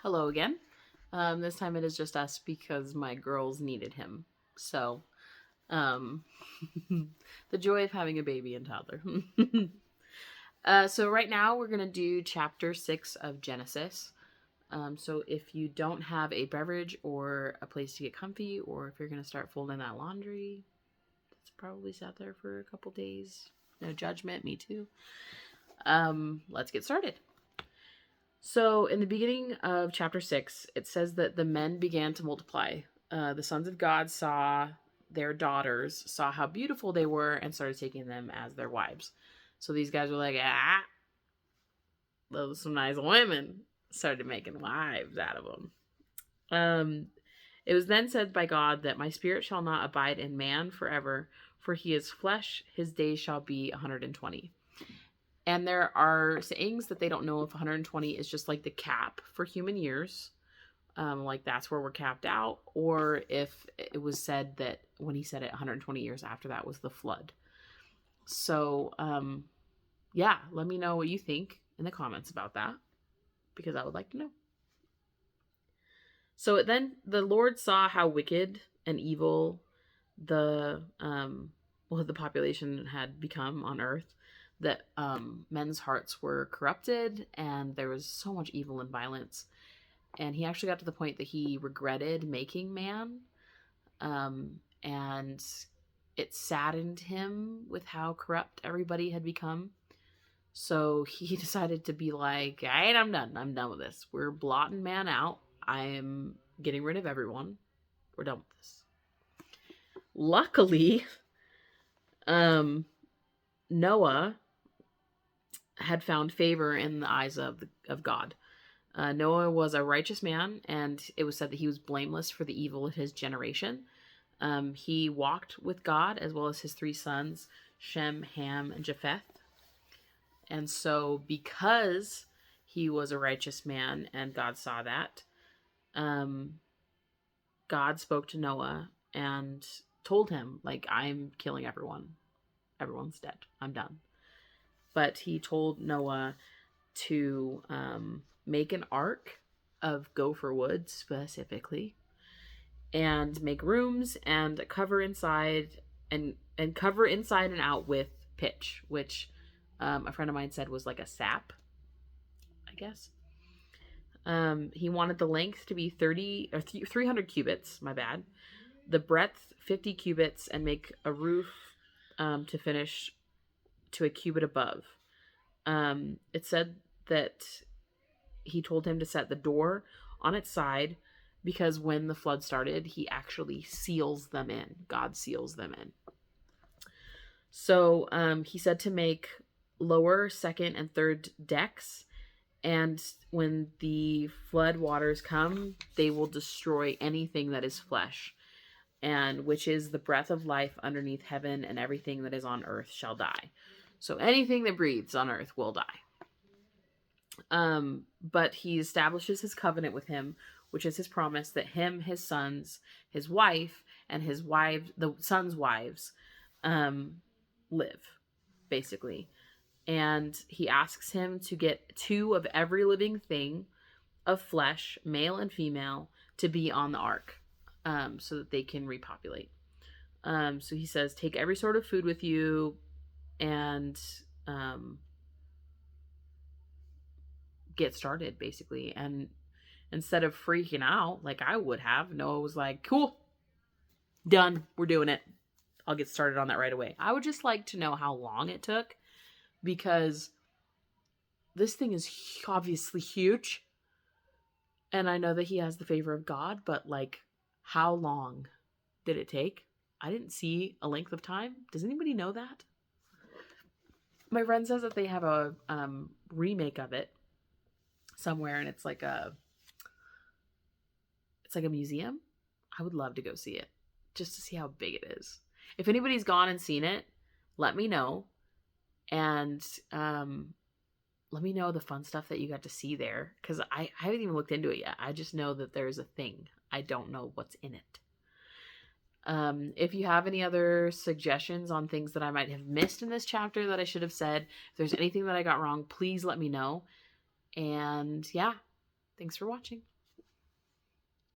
Hello again. This time it is just us because my girls needed him. So, um, the joy of having a baby and toddler. So right now we're gonna do chapter 6 of Genesis. So if you don't have a beverage or a place to get comfy, or if you're gonna start folding that laundry, it's probably sat there for a couple days. No judgment, me too. Let's get started. So, in the beginning of chapter 6, it says that the men began to multiply. The sons of God saw their daughters, saw how beautiful they were, and started taking them as their wives. So, these guys were like, those are some nice women. Started making wives out of them. Um, it was then said by God that my spirit shall not abide in man forever, for he is flesh, his days shall be 120. And there are sayings that they don't know if 120 is just like the cap for human years, like that's where we're capped out, or if it was said that when he said it 120 years after that was the flood. So, yeah, let me know what you think in the comments about that because I would like to know. So then the Lord saw how wicked and evil the population had become on earth, that men's hearts were corrupted and there was so much evil and violence, and he actually got to the point that he regretted making man, and it saddened him with how corrupt everybody had become. So he decided to be like, all right, I'm done with this. We're blotting man out. I am getting rid of everyone. We're done with this. Luckily, um Noah had found favor in the eyes of God. Noah was a righteous man, and it was said that he was blameless for the evil of his generation. He walked with God as well as his three sons, Shem, Ham, and Japheth. And so, because he was a righteous man and God saw that, um, God spoke to Noah and told him, like, I'm killing everyone. Everyone's dead. I'm done. But he told Noah to make an ark of gopher wood specifically, and make rooms and cover inside and cover inside and out with pitch, which a friend of mine said was like a sap, I guess. He wanted the length to be 30 or 300 cubits, my bad, the breadth 50 cubits, and make a roof to finish to a cubit above. It said that he told him to set the door on its side because when the flood started, he actually seals them in. God seals them in. So he said to make lower, second, and third decks. And when the flood waters come, they will destroy anything that is flesh, and which is the breath of life underneath heaven, and everything that is on earth shall die. So anything that breathes on earth will die. But he establishes his covenant with him, which is his promise that him, his sons, his wife, and his wives, the sons' wives, live, basically. And he asks him to get 2 of every living thing of flesh, male and female, to be on the ark, so that they can repopulate. So he says, take every sort of food with you, and get started, basically. And instead of freaking out like I would have, Noah was like, cool, done, we're doing it. I'll get started on that right away. I would just like to know how long it took, because this thing is obviously huge. And I know that he has the favor of God, but like, how long did it take? I didn't see a length of time. Does anybody know that? My friend says that they have a remake of it somewhere, and it's like a museum. I would love to go see it just to see how big it is. If anybody's gone and seen it, let me know. And let me know the fun stuff that you got to see there, because I haven't even looked into it yet. I just know that there's a thing. I don't know what's in it. If you have any other suggestions on things that I might have missed in this chapter that I should have said, if there's anything that I got wrong, please let me know. And yeah, Thanks for watching.